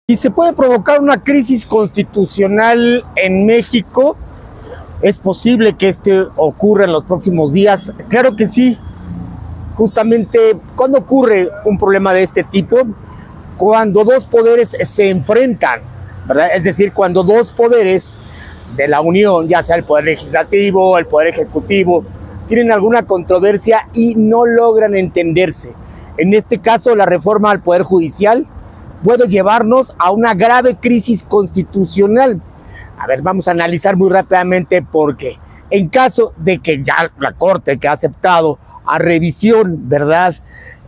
¿Y se puede provocar una crisis constitucional en México? ¿Es posible que ocurra en los próximos días? Claro que sí. Justamente, ¿cuándo ocurre un problema de este tipo? Cuando dos poderes se enfrentan, ¿verdad? Es decir, cuando dos poderes de la Unión, ya sea el Poder Legislativo, el Poder Ejecutivo, tienen alguna controversia y no logran entenderse. En este caso, la reforma al Poder Judicial puede llevarnos a una grave crisis constitucional. A ver, vamos a analizar muy rápidamente por qué. En caso de que ya la Corte, que ha aceptado a revisión, ¿verdad?,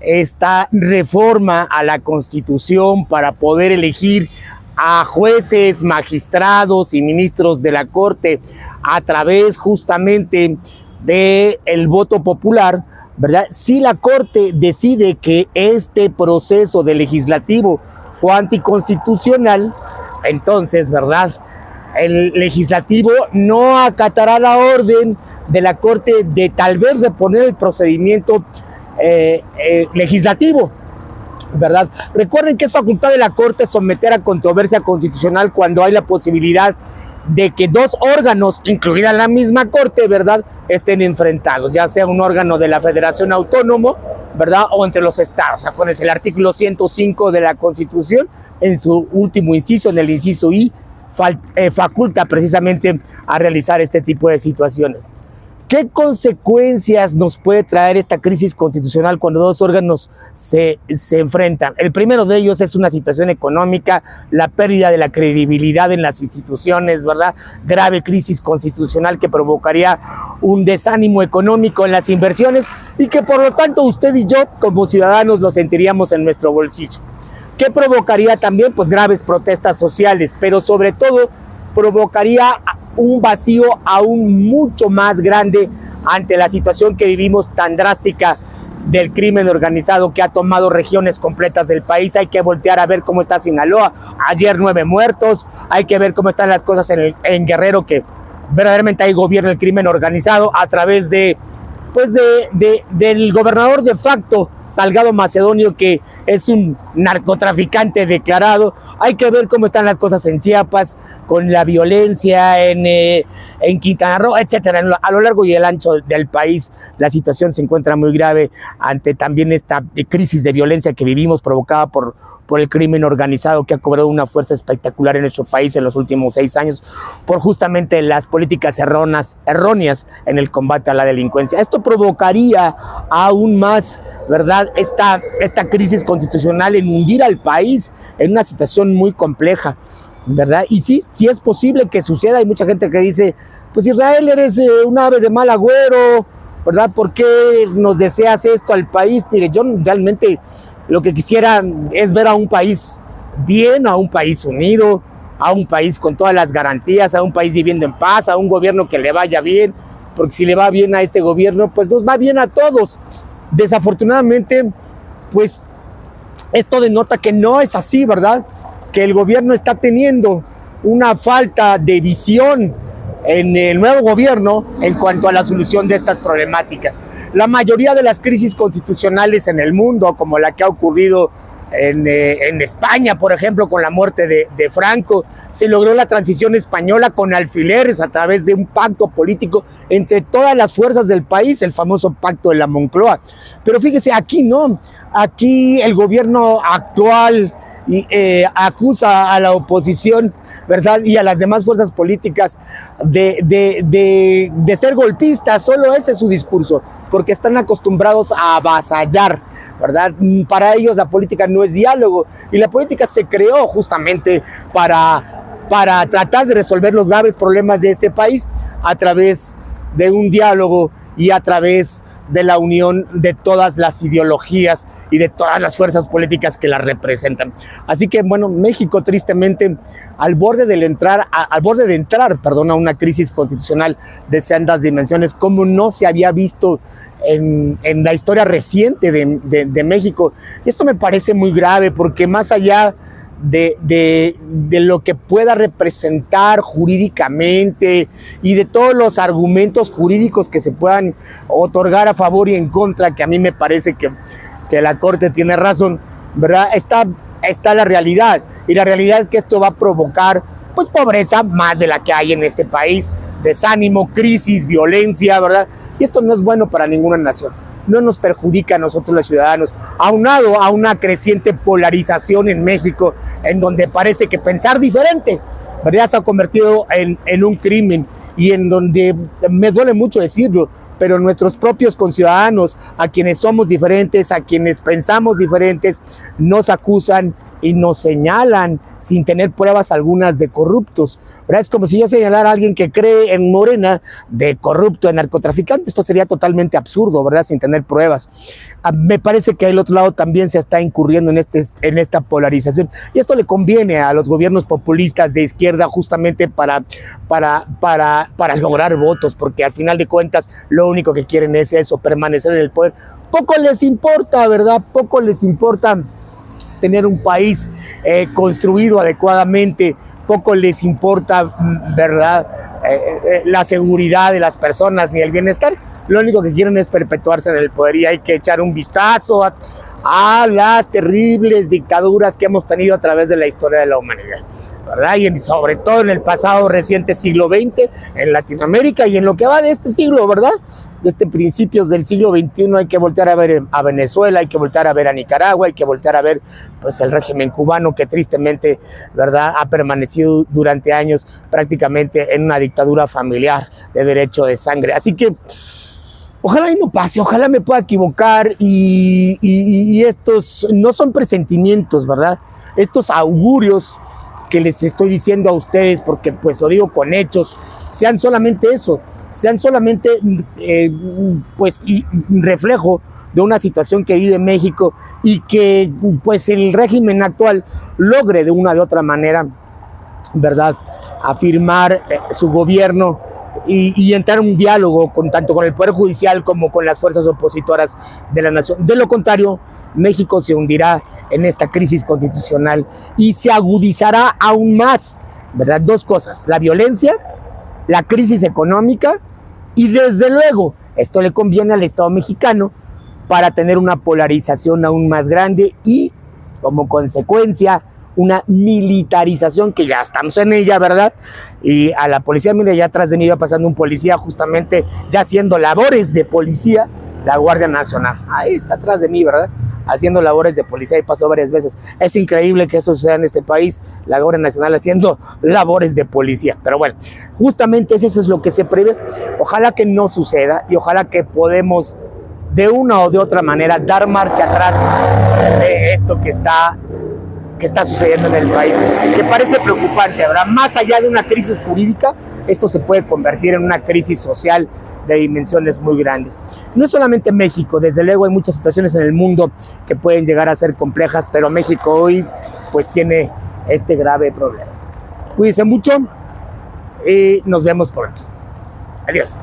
esta reforma a la Constitución para poder elegir a jueces, magistrados y ministros de la Corte a través justamente del voto popular, ¿verdad? Si la Corte decide que este proceso de legislativo fue anticonstitucional, entonces, ¿verdad?, el legislativo no acatará la orden de la Corte de tal vez reponer el procedimiento legislativo, ¿verdad? Recuerden que es facultad de la Corte someter a controversia constitucional cuando hay la posibilidad de que dos órganos, incluida la misma Corte, ¿verdad?, estén enfrentados, ya sea un órgano de la Federación Autónoma, ¿verdad?, o entre los estados. Acuérdense, el artículo 105 de la Constitución, en su último inciso, en el inciso I, faculta precisamente a realizar este tipo de situaciones. ¿Qué consecuencias nos puede traer esta crisis constitucional cuando dos órganos se enfrentan? El primero de ellos es una situación económica, la pérdida de la credibilidad en las instituciones, ¿verdad? Grave crisis constitucional que provocaría un desánimo económico en las inversiones y que por lo tanto usted y yo como ciudadanos lo sentiríamos en nuestro bolsillo. ¿Qué provocaría también? Pues graves protestas sociales, pero sobre todo provocaría un vacío aún mucho más grande ante la situación que vivimos tan drástica del crimen organizado que ha tomado regiones completas del país. Hay que voltear a ver cómo está Sinaloa. Ayer 9 muertos. Hay que ver cómo están las cosas en Guerrero, que verdaderamente hay gobierno del crimen organizado a través del gobernador de facto, Salgado Macedonio, que es un narcotraficante declarado. Hay que ver cómo están las cosas en Chiapas, con la violencia en Quintana Roo, etcétera. A lo largo y el ancho del país, la situación se encuentra muy grave ante también esta crisis de violencia que vivimos provocada por el crimen organizado, que ha cobrado una fuerza espectacular en nuestro país en los últimos 6 años, por justamente las políticas erróneas en el combate a la delincuencia. Esto provocaría aún más, ¿verdad?, esta crisis constitucional, en hundir al país en una situación muy compleja, ¿verdad? Y sí es posible que suceda. Hay mucha gente que dice, pues Israel, eres un ave de mal agüero, ¿verdad? ¿Por qué nos deseas esto al país? Mire, yo realmente lo que quisiera es ver a un país bien, a un país unido, a un país con todas las garantías, a un país viviendo en paz, a un gobierno que le vaya bien, porque si le va bien a este gobierno, pues nos va bien a todos. Desafortunadamente, pues esto denota que no es así, ¿verdad? Que el gobierno está teniendo una falta de visión en el nuevo gobierno en cuanto a la solución de estas problemáticas. La mayoría de las crisis constitucionales en el mundo, como la que ha ocurrido en España, por ejemplo, con la muerte de Franco, se logró la transición española con alfileres a través de un pacto político entre todas las fuerzas del país, el famoso pacto de la Moncloa. Pero fíjese, aquí no, aquí el gobierno actual acusa a la oposición, ¿verdad?, y a las demás fuerzas políticas de ser golpistas. Solo ese es su discurso, porque están acostumbrados a avasallar, ¿verdad? Para ellos la política no es diálogo, y la política se creó justamente para tratar de resolver los graves problemas de este país a través de un diálogo y a través de la unión de todas las ideologías y de todas las fuerzas políticas que las representan. Así que, bueno, México tristemente al borde de entrar a una crisis constitucional de sendas dimensiones, como no se había visto en la historia reciente de México. Y esto me parece muy grave, porque más allá de lo que pueda representar jurídicamente y de todos los argumentos jurídicos que se puedan otorgar a favor y en contra, que a mí me parece que la Corte tiene razón, ¿verdad? Está está la realidad. Y la realidad es que esto va a provocar pues pobreza más de la que hay en este país, desánimo, crisis, violencia, ¿verdad? Y esto no es bueno para ninguna nación. No nos perjudica a nosotros los ciudadanos, aunado a una creciente polarización en México, en donde parece que pensar diferente, ¿verdad?, se ha convertido en un crimen, y en donde me duele mucho decirlo, pero nuestros propios conciudadanos, a quienes somos diferentes, a quienes pensamos diferentes, nos acusan y nos señalan sin tener pruebas algunas de corruptos, ¿verdad? Es como si yo señalara a alguien que cree en Morena de corrupto, de narcotraficante. Esto sería totalmente absurdo, ¿verdad?, sin tener pruebas. Me parece que al otro lado también se está incurriendo en esta polarización, y esto le conviene a los gobiernos populistas de izquierda justamente para lograr votos, porque al final de cuentas lo único que quieren es eso, permanecer en el poder. Poco les importa, ¿verdad? Poco les importa tener un país construido adecuadamente, poco les importa, ¿verdad?, la seguridad de las personas ni el bienestar. Lo único que quieren es perpetuarse en el poder, y hay que echar un vistazo a las terribles dictaduras que hemos tenido a través de la historia de la humanidad, ¿verdad? Y sobre todo en el pasado reciente siglo XX, en Latinoamérica, y en lo que va de este siglo, ¿verdad?, desde principios del siglo XXI, hay que voltear a ver a Venezuela, hay que voltear a ver a Nicaragua, hay que voltear a ver pues el régimen cubano, que tristemente, ¿verdad?, ha permanecido durante años prácticamente en una dictadura familiar de derecho de sangre. Así que ojalá y no pase, ojalá me pueda equivocar, y estos no son presentimientos, ¿verdad? Estos augurios que les estoy diciendo a ustedes, porque pues lo digo con hechos, sean solamente eso, sean solamente pues reflejo de una situación que vive México, y que pues el régimen actual logre de una de otra manera, ¿verdad?, afirmar su gobierno y entrar en un diálogo tanto con el Poder Judicial como con las fuerzas opositoras de la nación. De lo contrario, México se hundirá en esta crisis constitucional y se agudizará aún más, ¿verdad? Dos cosas: la violencia, la crisis económica, y desde luego esto le conviene al Estado mexicano para tener una polarización aún más grande y, como consecuencia, una militarización, que ya estamos en ella, ¿verdad? Y a la policía, mire, ya atrás de mí va pasando un policía justamente ya haciendo labores de policía, la Guardia Nacional. Ahí está atrás de mí, ¿verdad?, haciendo labores de policía, y pasó varias veces. Es increíble que eso suceda en este país, la Guardia Nacional haciendo labores de policía. Pero bueno, justamente eso es lo que se prevé. Ojalá que no suceda, y ojalá que podemos de una o de otra manera dar marcha atrás de esto que está sucediendo en el país, que parece preocupante. Ahora, más allá de una crisis jurídica, esto se puede convertir en una crisis social de dimensiones muy grandes. No es solamente México, desde luego hay muchas situaciones en el mundo que pueden llegar a ser complejas, pero México hoy pues tiene este grave problema. Cuídense mucho y nos vemos pronto. Adiós.